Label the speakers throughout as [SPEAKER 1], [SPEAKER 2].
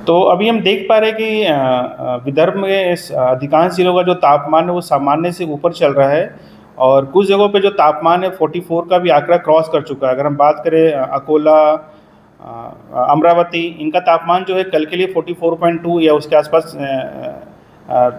[SPEAKER 1] तो अभी हम देख पा रहे हैं कि विदर्भ में अधिकांश जिलों का जो तापमान है वो सामान्य से ऊपर चल रहा है और कुछ जगहों पे जो तापमान है 44 का भी आंकड़ा क्रॉस कर चुका है। अगर हम बात करें अकोला, अमरावती, इनका तापमान जो है कल के लिए 44.2 या उसके आसपास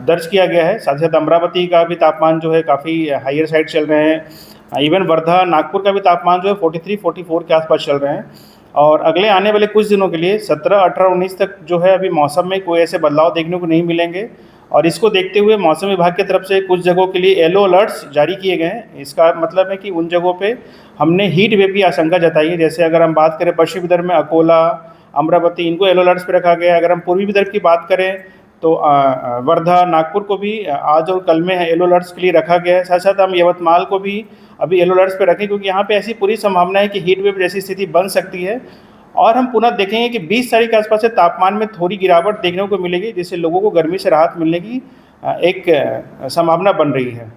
[SPEAKER 1] दर्ज किया गया है। साथ ही साथ अमरावती का भी तापमान जो है काफ़ी हायर साइड चल रहे हैं। इवन वर्धा, नागपुर का भी तापमान जो है 43-44 के आसपास चल रहे हैं। और अगले आने वाले कुछ दिनों के लिए 17, 18, 19 तक जो है अभी मौसम में कोई ऐसे बदलाव देखने को नहीं मिलेंगे। और इसको देखते हुए मौसम विभाग की तरफ से कुछ जगहों के लिए येलो अलर्ट्स जारी किए गए हैं। इसका मतलब है कि उन जगहों पे हमने हीट वेव की आशंका जताई है। जैसे अगर हम बात करें पश्चिमी विदर्भ में अकोला, अमरावती, इनको येलो अलर्ट्स पे रखा गया है। अगर हम पूर्वी विदर्भ की बात करें तो वर्धा, नागपुर को भी आज और कल में येलो अलर्ट्स के लिए रखा गया है। साथ साथ हम यवतमाल को भी अभी येलो अलर्ट्स पे रखें, क्योंकि यहाँ पे ऐसी पूरी संभावना है कि हीट वेव जैसी स्थिति बन सकती है। और हम पुनः देखेंगे कि 20 तारीख के आसपास से तापमान में थोड़ी गिरावट देखने को मिलेगी, जिससे लोगों को गर्मी से राहत मिलने की एक संभावना बन रही है।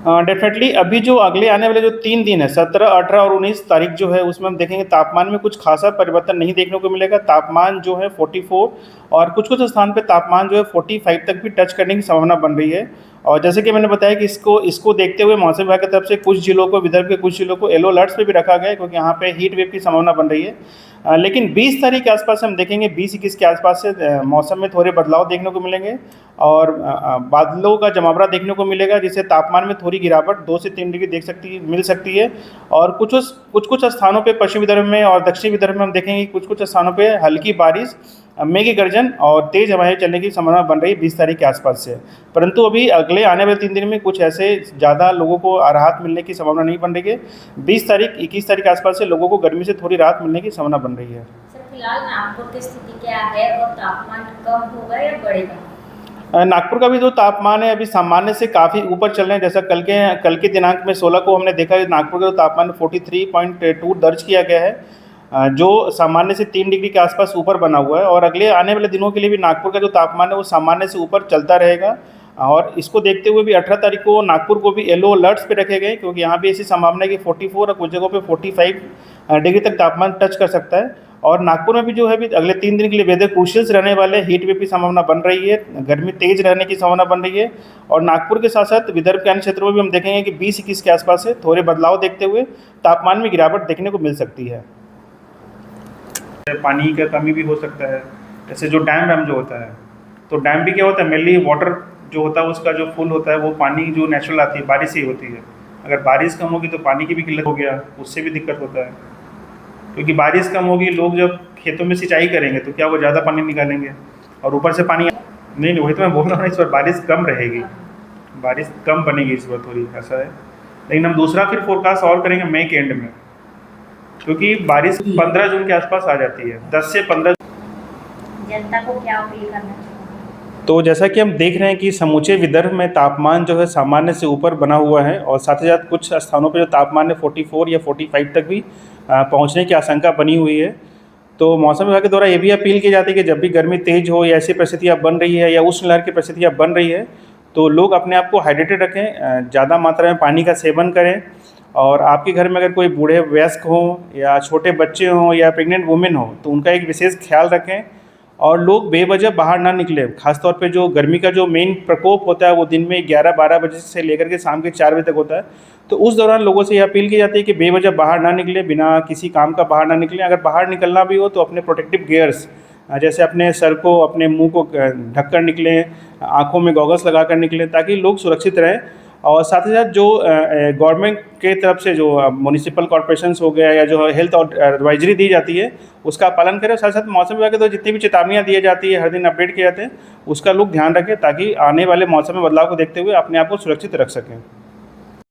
[SPEAKER 1] डेफिनेटली अभी जो अगले आने वाले जो 3 दिन है, 17, 18 और 19 तारीख जो है, उसमें हम देखेंगे तापमान में कुछ खासा परिवर्तन नहीं देखने को मिलेगा। तापमान जो है 44 और कुछ स्थान पे तापमान जो है 45 तक भी टच करने की संभावना बन रही है। और जैसे कि मैंने बताया कि इसको देखते हुए मौसम विभाग की तरफ से कुछ जिलों को, विदर्भ के कुछ जिलों को येलो अलर्ट्स पे भी रखा गया है, क्योंकि यहाँ पे हीट वेव की संभावना बन रही है। लेकिन 20 तारीख के आसपास हम देखेंगे, 20-21 के आसपास से मौसम में थोड़े बदलाव देखने को मिलेंगे और बादलों का जमावड़ा देखने को मिलेगा, जिससे तापमान में थोड़ी गिरावट 2 से 3 डिग्री मिल सकती है। और कुछ स्थानों पे पश्चिमी विदर्भ में और दक्षिणी विदर्भ में हम देखेंगे कुछ स्थानों पे हल्की बारिश, मेघ गर्जन और तेज हवाएं चलने की संभावना बन रही है 20 तारीख के आसपास से। परंतु अभी अगले आने वाले 3 दिन में कुछ ऐसे ज़्यादा लोगों को राहत मिलने की संभावना नहीं बन रही है। 20 तारीख, 21 तारीख के आसपास से लोगों को गर्मी से थोड़ी राहत मिलने की संभावना बन रही है।
[SPEAKER 2] सर, फिलहाल नागपुर की स्थिति क्या है और तापमान कम होगा या बढ़ेगा?
[SPEAKER 1] नागपुर का भी जो तापमान है अभी सामान्य से काफ़ी ऊपर चल रहे हैं। जैसा कल के दिनांक में 16 को हमने देखा कि नागपुर का जो तापमान 43.2 दर्ज किया गया है, जो सामान्य से 3 डिग्री के आसपास ऊपर बना हुआ है। और अगले आने वाले दिनों के लिए भी नागपुर का जो तापमान है वो सामान्य से ऊपर चलता रहेगा। और इसको देखते हुए भी 18 तारीख को नागपुर को भी येलो अलर्ट्स पे रखे गए, क्योंकि यहाँ भी ऐसी संभावना है कि 44 और कुछ जगहों पे 45 डिग्री तक तापमान टच कर सकता है। और नागपुर में भी जो है भी अगले 3 दिन के लिए वेदर क्रूशियल्स रहने वाले, हीट वेव की संभावना बन रही है, गर्मी तेज रहने की संभावना बन रही है। और नागपुर के साथ साथ विदर्भ के अन्य क्षेत्रों में भी हम देखेंगे कि 20-21 के आसपास से थोड़े बदलाव देखते हुए तापमान में गिरावट देखने को मिल सकती है। पानी का कमी भी हो सकता है, जैसे जो डैम जो होता है, तो डैम भी क्या होता है, मेनली वाटर जो होता है उसका जो फुल होता है वो पानी जो नेचुरल आती है बारिश से ही होती है। अगर बारिश कम होगी तो पानी की भी किल्लत हो गया, उससे भी दिक्कत होता है। क्योंकि बारिश कम होगी, लोग जब खेतों में सिंचाई करेंगे तो क्या वो ज़्यादा पानी निकालेंगे और ऊपर से पानी नहीं, वही तो मैं बोल रहा हूँ, इस बार बारिश कम रहेगी, बारिश कम बनेगी इस बार, थोड़ी ऐसा है। लेकिन हम दूसरा फिर फोरकास्ट और करेंगे मई के एंड में, क्योंकि बारिश 15 जून के आसपास आ जाती है, 10 से 15।
[SPEAKER 2] जनता को क्या अपील करना चाहिए?
[SPEAKER 1] तो जैसा कि हम देख रहे हैं कि समूचे विदर्भ में तापमान जो है सामान्य से ऊपर बना हुआ है और साथ ही साथ कुछ स्थानों पर जो तापमान है 44 या 45 तक भी पहुंचने की आशंका बनी हुई है। तो मौसम विभाग के द्वारा ये भी अपील की जाती है कि जब भी गर्मी तेज हो या ऐसी परिस्थितियाँ बन रही है या उष्ण लहर की परिस्थितियाँ बन रही है, तो लोग अपने आप को हाइड्रेटेड रखें, ज़्यादा मात्रा में पानी का सेवन करें। और आपके घर में अगर कोई बूढ़े वयस्क हों या छोटे बच्चे हों या प्रेग्नेंट वुमेन हो, तो उनका एक विशेष ख्याल रखें। और लोग बेवजह बाहर ना निकलें। खासतौर पे जो गर्मी का जो मेन प्रकोप होता है वो दिन में 11-12 बजे से लेकर के शाम के 4 बजे तक होता है। तो उस दौरान लोगों से ये अपील की जाती है कि बेवजह बाहर ना निकलें, बिना किसी काम का बाहर ना निकलें। अगर बाहर निकलना भी हो तो अपने प्रोटेक्टिव गियर्स, जैसे अपने सर को, अपने मुंह को ढक कर निकलें, आँखों में गॉगल्स लगा कर निकलें, ताकि लोग सुरक्षित रहें। और साथ ही साथ जो गवर्नमेंट के तरफ से जो म्यूनिसिपल कॉर्पोरेशंस हो गया या जो हेल्थ एडवाइजरी दी जाती है उसका पालन करें। साथ साथ मौसम विभाग के तो जितनी भी चेतावनियाँ दी जाती है, हर दिन अपडेट किए जाते हैं, उसका लोग ध्यान रखें, ताकि आने वाले मौसम में बदलाव को देखते हुए अपने आप को सुरक्षित रख सकें।